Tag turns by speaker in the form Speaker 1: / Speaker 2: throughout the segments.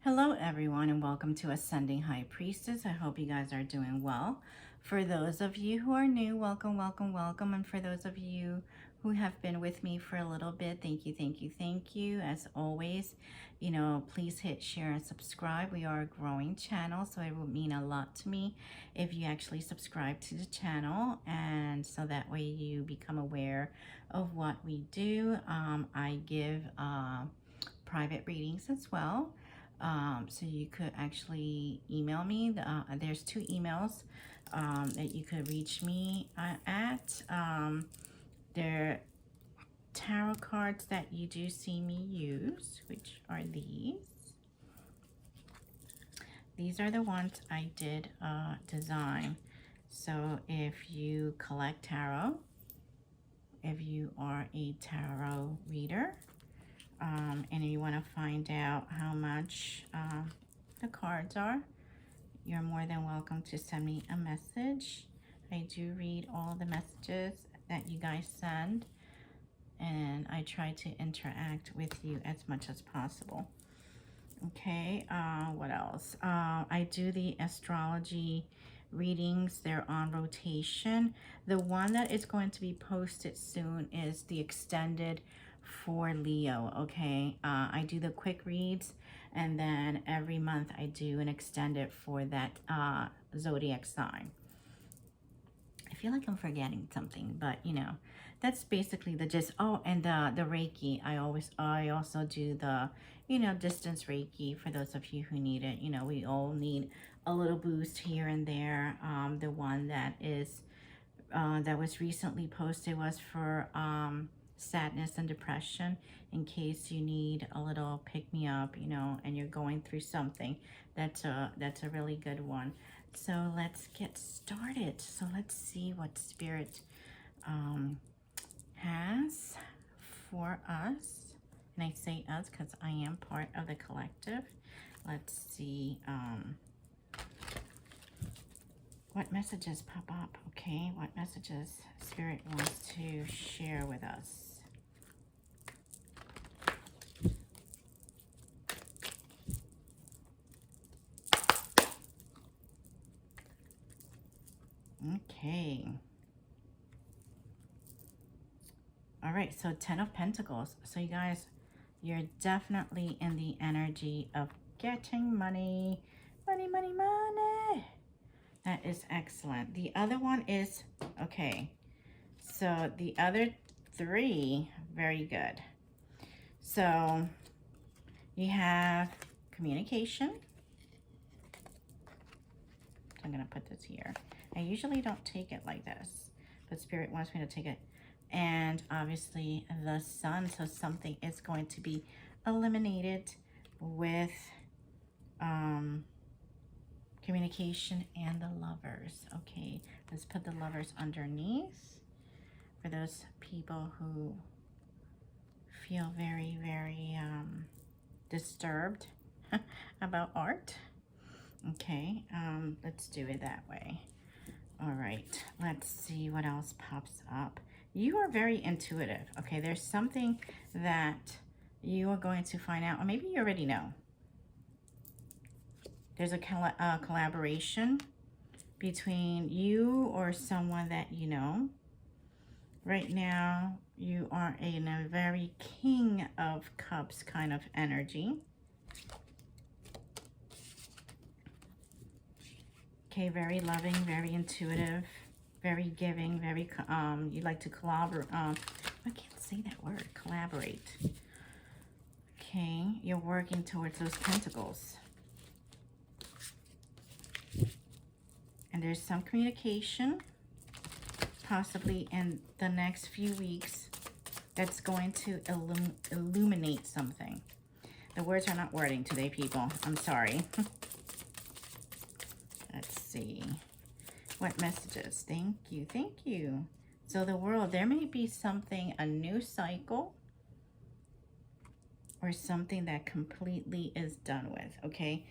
Speaker 1: Hello everyone and welcome to Ascending High Priestess. I hope you guys are doing well. For those of you who are new, welcome, welcome, welcome. And for those of you who have been with me for a little bit, thank you, thank you, thank you. As always, please hit share and subscribe. We are a growing channel, so it would mean a lot to me if you actually subscribe to the channel, and so that way you become aware of what we do. I give private readings as well. So you could actually email me. There's two emails that you could reach me at. They're tarot cards that you do see me use, which are these. These are the ones I did design. So if you collect tarot, if you are a tarot reader, and you want to find out how much the cards are, you're more than welcome to send me a message. I do read all the messages that you guys send, and I try to interact with you as much as possible. Okay, what else? I do the astrology readings. They're on rotation. The one that is going to be posted soon is the extended for Leo. Okay, I do the quick reads, and then every month I do an extended for that zodiac sign. I feel like I'm forgetting something, but that's basically the gist. Oh, and the Reiki. I also do the distance Reiki for those of you who need it. We all need a little boost here and there. The one that was recently posted was for sadness and depression, in case you need a little pick me up, and you're going through something. That's a really good one. So let's get started. So let's see what Spirit has for us. And I say us because I am part of the collective. Let's see what messages pop up. Okay, what messages Spirit wants to share with us. Okay. All right, so 10 of Pentacles. So you guys, you're definitely in the energy of getting money. Money, money, money. That is excellent. The other one is, okay, so the other three, very good. So you have communication. I'm going to put this here. I usually don't take it like this, but Spirit wants me to take it. And obviously the Sun, so something is going to be eliminated with communication and the Lovers. Okay, let's put the Lovers underneath for those people who feel very, very disturbed about art. Okay, let's do it that way. All right, let's see what else pops up. You are very intuitive. Okay, there's something that you are going to find out, or maybe you already know. There's a collaboration between you or someone that you know. Right now, you are in a very King of Cups kind of energy. Okay, very loving, very intuitive, very giving, very, you like to collaborate. I can't say that word, collaborate. Okay, you're working towards those pentacles. And there's some communication, possibly in the next few weeks, that's going to illuminate something. The words are not wording today, people. I'm sorry. Let's see. What messages? Thank you. Thank you. So the world, there may be something, a new cycle, or something that completely is done with, okay?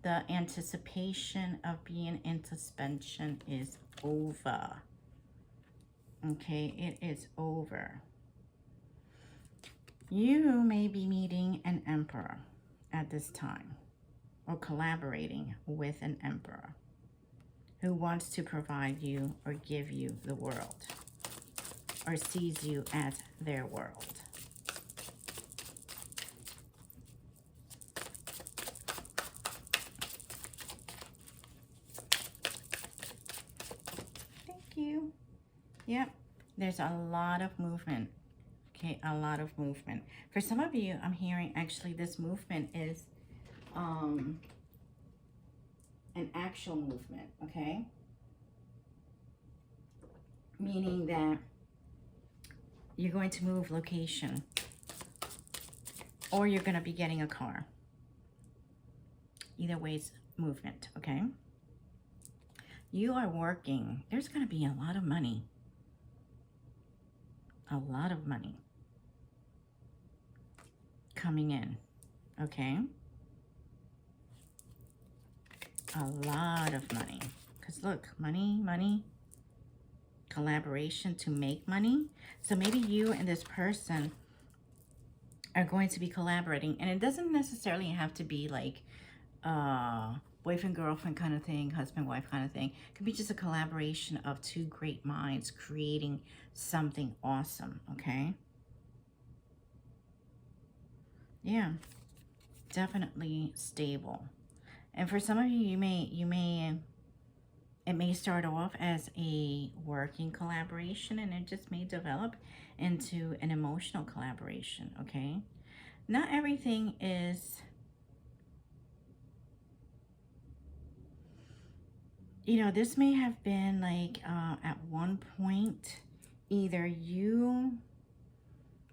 Speaker 1: The anticipation of being in suspension is over. Okay, it is over. You may be meeting an emperor. at this time, or collaborating with an emperor who wants to provide you or give you the world, or sees you as their world. Thank you. Yep, there's a lot of movement. Okay, a lot of movement. For some of you, I'm hearing actually this movement is an actual movement, okay? Meaning that you're going to move location, or you're going to be getting a car. Either way, it's movement, okay? You are working. There's going to be a lot of money. A lot of money coming in, okay? A lot of money. Because look, money, money, collaboration to make money. So maybe you and this person are going to be collaborating. And it doesn't necessarily have to be like boyfriend, girlfriend kind of thing, husband, wife kind of thing. It could be just a collaboration of two great minds creating something awesome, okay? Yeah, definitely stable. And for some of you, it may start off as a working collaboration, and it just may develop into an emotional collaboration, okay? Not everything is, you know, this may have been like at one point, either you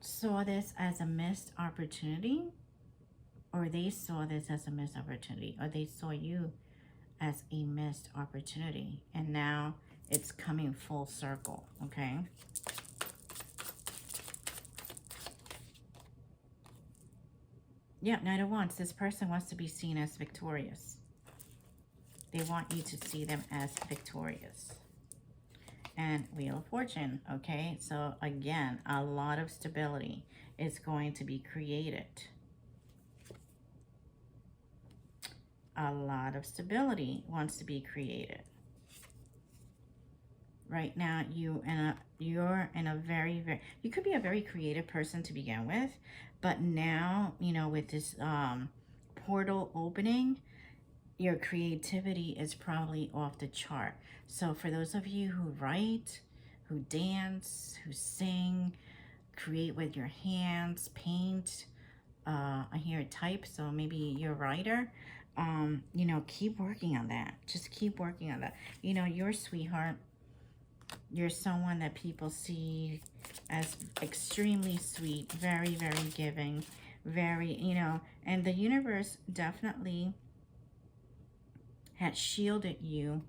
Speaker 1: saw this as a missed opportunity, or they saw this as a missed opportunity, or they saw you as a missed opportunity, and now it's coming full circle, okay? Yeah, Knight of Wands, this person wants to be seen as victorious. They want you to see them as victorious. And Wheel of Fortune, okay? So again, a lot of stability is going to be created. A lot of stability wants to be created. Right now, you're in a very, you could be a very creative person to begin with, but now, you know, with this portal opening, your creativity is probably off the chart. So for those of you who write, who dance, who sing, create with your hands, paint, I hear type, so maybe you're a writer, you know, keep working on that. Just keep working on that. You know, you're a sweetheart. You're someone that people see as extremely sweet, very, very giving, very, you know, and the universe definitely has shielded you,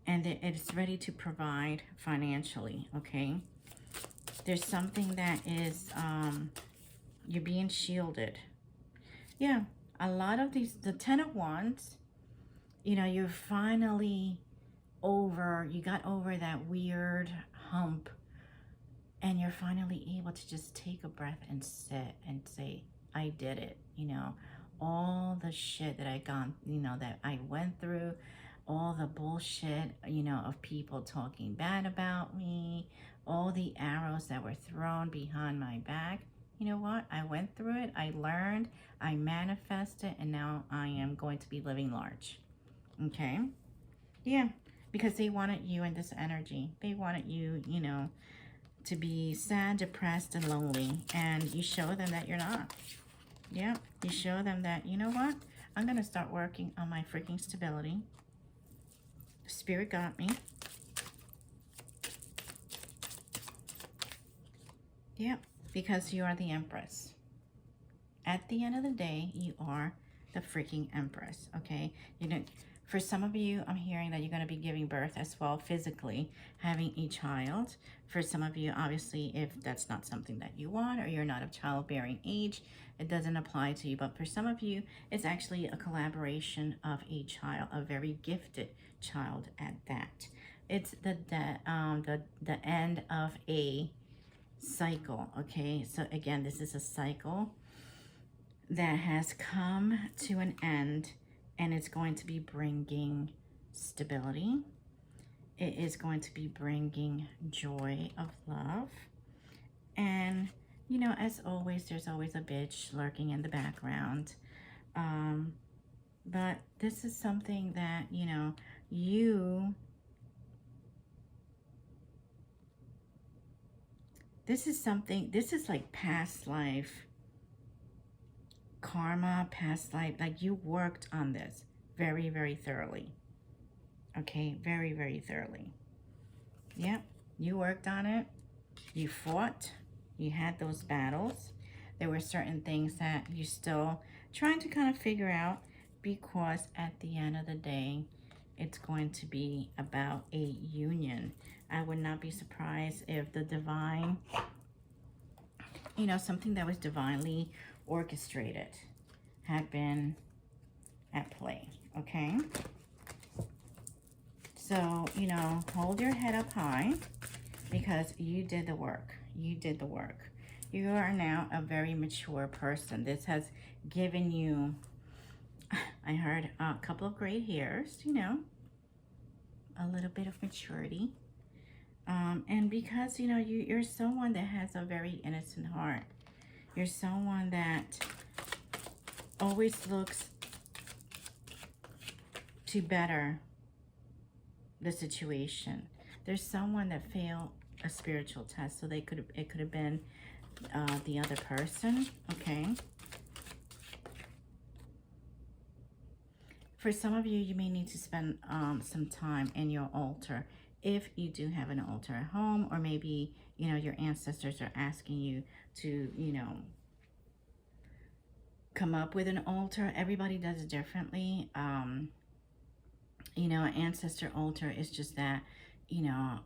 Speaker 1: and it's ready to provide financially, okay? There's something that is, you're being shielded. Yeah, a lot of these, the Ten of Wands, you know, you're finally you got over that weird hump, and you're finally able to just take a breath and sit and say, I did it. You know, all the shit that that I went through, all the bullshit, you know, of people talking bad about me, all the arrows that were thrown behind my back. You know what? I went through it. I learned, I manifested, and now I am going to be living large. Okay? Yeah, because they wanted you in this energy. They wanted you, you know, to be sad, depressed, and lonely. And you show them that you're not. Yeah, you show them that, you know what? I'm going to start working on my freaking stability. Spirit got me. Yep, because you are the Empress. At the end of the day, you are the freaking Empress, okay? You know, for some of you, I'm hearing that you're going to be giving birth as well, physically, having a child. For some of you, obviously, if that's not something that you want, or you're not of childbearing age, it doesn't apply to you. But for some of you, it's actually a collaboration of a child, a very gifted child at that. It's the end of a cycle, okay? So again, this is a cycle. that has come to an end, and it's going to be bringing stability. It is going to be bringing joy of love. And, you know, as always, there's always a bitch lurking in the background. Um, but this is something that, you know, this is like past life karma, past life. Like you worked on this very, very thoroughly. Okay, very, very thoroughly. Yep, you worked on it. You fought. You had those battles. There were certain things that you still trying to kind of figure out, because at the end of the day, it's going to be about a union. I would not be surprised if the divine, you know, something that was divinely orchestrated had been at play, okay? So, you know, hold your head up high, because you did the work. You did the work. You are now a very mature person. This has given you, I heard, a couple of gray hairs, you know, a little bit of maturity. And because, you know, you're someone that has a very innocent heart. You're someone that always looks to better the situation. There's someone that failed a spiritual test, so it could have been the other person, okay? For some of you, you may need to spend some time in your altar, if you do have an altar at home, or maybe, you know, your ancestors are asking you to, you know, come up with an altar. Everybody does it differently. You know, an ancestor altar is just that, you know,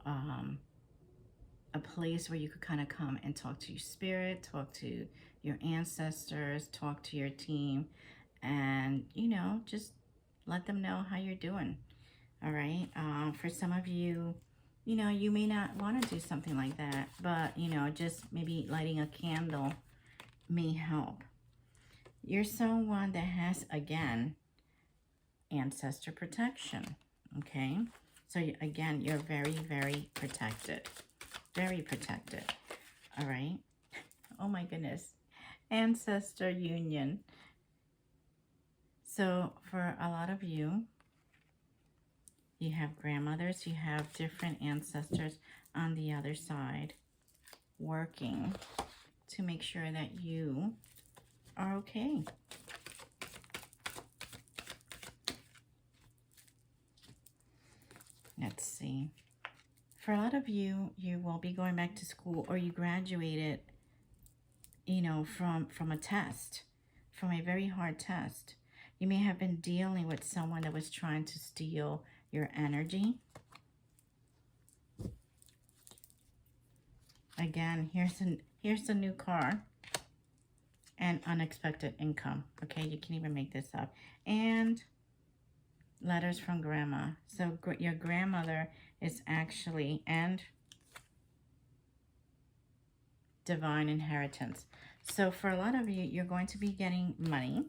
Speaker 1: a place where you could kind of come and talk to your spirit, talk to your ancestors, talk to your team, and, you know, just let them know how you're doing. All right. For some of you, you know, you may not want to do something like that, but, you know, just maybe lighting a candle may help. You're someone that has, again, ancestor protection. Okay. So again, you're very, very protected. Very protected. All right. Oh my goodness. Ancestor union. So for a lot of you, you have grandmothers, you have different ancestors on the other side working to make sure that you are okay. Let's see. For a lot of you, you will be going back to school, or you graduated, you know, from a test, from a very hard test. You may have been dealing with someone that was trying to steal your energy. Again, here's a new car and unexpected income. Okay, you can't even make this up. And letters from grandma. So your grandmother is actually, and divine inheritance. So for a lot of you, you're going to be getting money,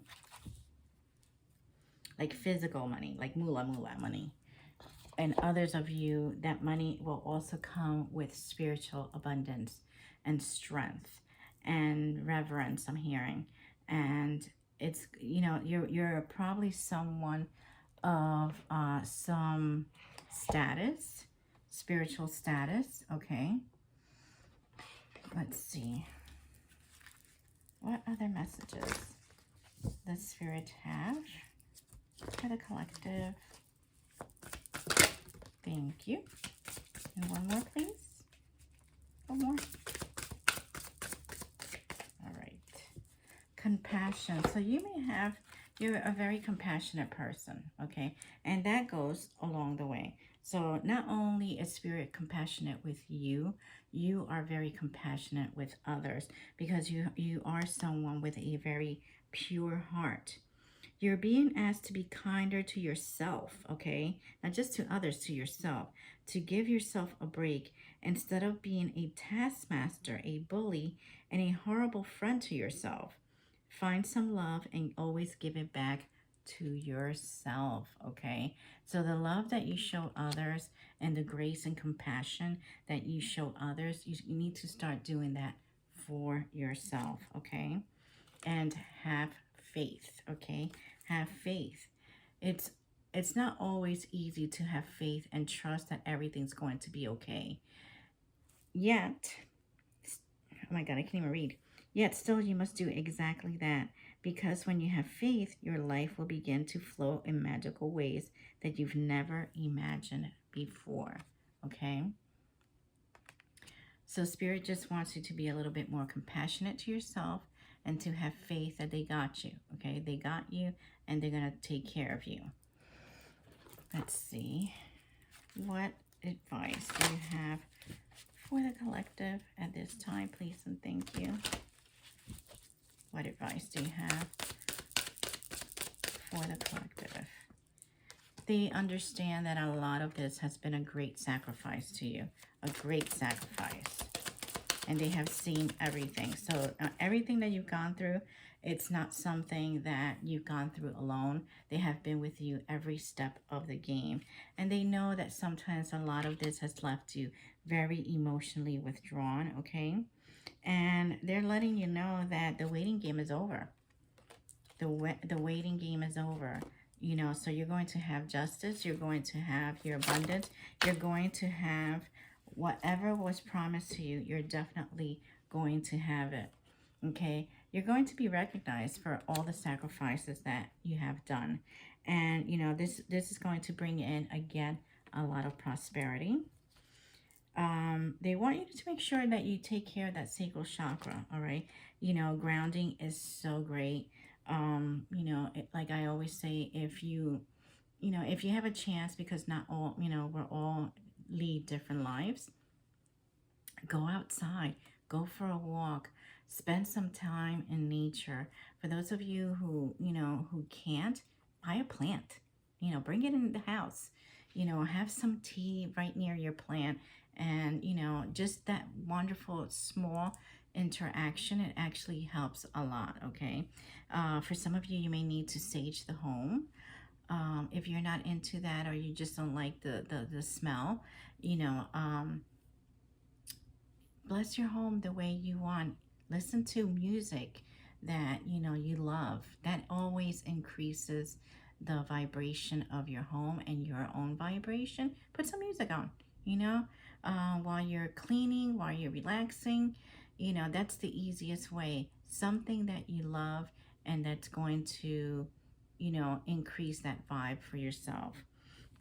Speaker 1: like physical money, like moolah money. And others of you, that money will also come with spiritual abundance and strength and reverence, I'm hearing. And it's, you know, you're probably someone of some status, spiritual status, okay? Let's see. What other messages does Spirit have for the collective? Thank you. And one more, please. One more. All right. Compassion. So you may have, you're a very compassionate person, okay? And that goes along the way. So not only is Spirit compassionate with you, you are very compassionate with others, because you are someone with a very pure heart. You're being asked to be kinder to yourself, okay? Not just to others, to yourself. To give yourself a break instead of being a taskmaster, a bully, and a horrible friend to yourself. Find some love and always give it back to yourself, okay? So the love that you show others and the grace and compassion that you show others, you need to start doing that for yourself, okay? And have faith, okay? Have faith. It's it's not always easy to have faith and trust that everything's going to be okay. Yet, oh my God, I can't even read. Yet still you must do exactly that, because when you have faith, your life will begin to flow in magical ways that you've never imagined before, okay? So Spirit just wants you to be a little bit more compassionate to yourself and to have faith that they got you, okay? They got you and they're going to take care of you. Let's see. What advice do you have for the collective at this time, please and thank you? What advice do you have for the collective? They understand that a lot of this has been a great sacrifice to you, a great sacrifice. And they have seen everything. So everything that you've gone through, it's not something that you've gone through alone. They have been with you every step of the game. And they know that sometimes a lot of this has left you very emotionally withdrawn, okay? And they're letting you know that the waiting game is over. The waiting game is over. You know, so you're going to have justice. You're going to have your abundance. You're going to have whatever was promised to you. You're definitely going to have it. Okay? You're going to be recognized for all the sacrifices that you have done. And, you know, this is going to bring in, again, a lot of prosperity. They want you to make sure that you take care of that sacral chakra, all right? You know, grounding is so great. You know, like I always say, if you have a chance, because not all, you know, we're all lead different lives, go outside, go for a walk, spend some time in nature. For those of you who, you know, who can't, buy a plant, you know, bring it in the house, you know, have some tea right near your plant. And, you know, just that wonderful small interaction, it actually helps a lot, okay? For some of you, you may need to sage the home. If you're not into that, or you just don't like the smell, you know, bless your home the way you want. Listen to music that, you know, you love. That always increases the vibration of your home and your own vibration. Put some music on, you know, while you're cleaning, while you're relaxing. You know, that's the easiest way. Something that you love and that's going to, you know, increase that vibe for yourself.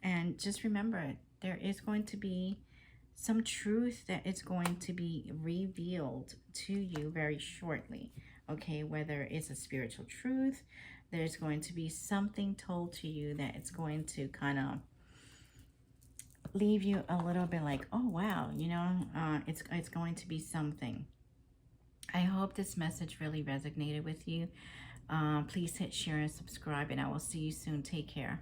Speaker 1: And just remember, there is going to be some truth that is going to be revealed to you very shortly. Okay, whether it's a spiritual truth, there's going to be something told to you that it's going to kind of leave you a little bit like, oh wow, you know, it's going to be something. I hope this message really resonated with you. Please hit share and subscribe, and I will see you soon. Take care.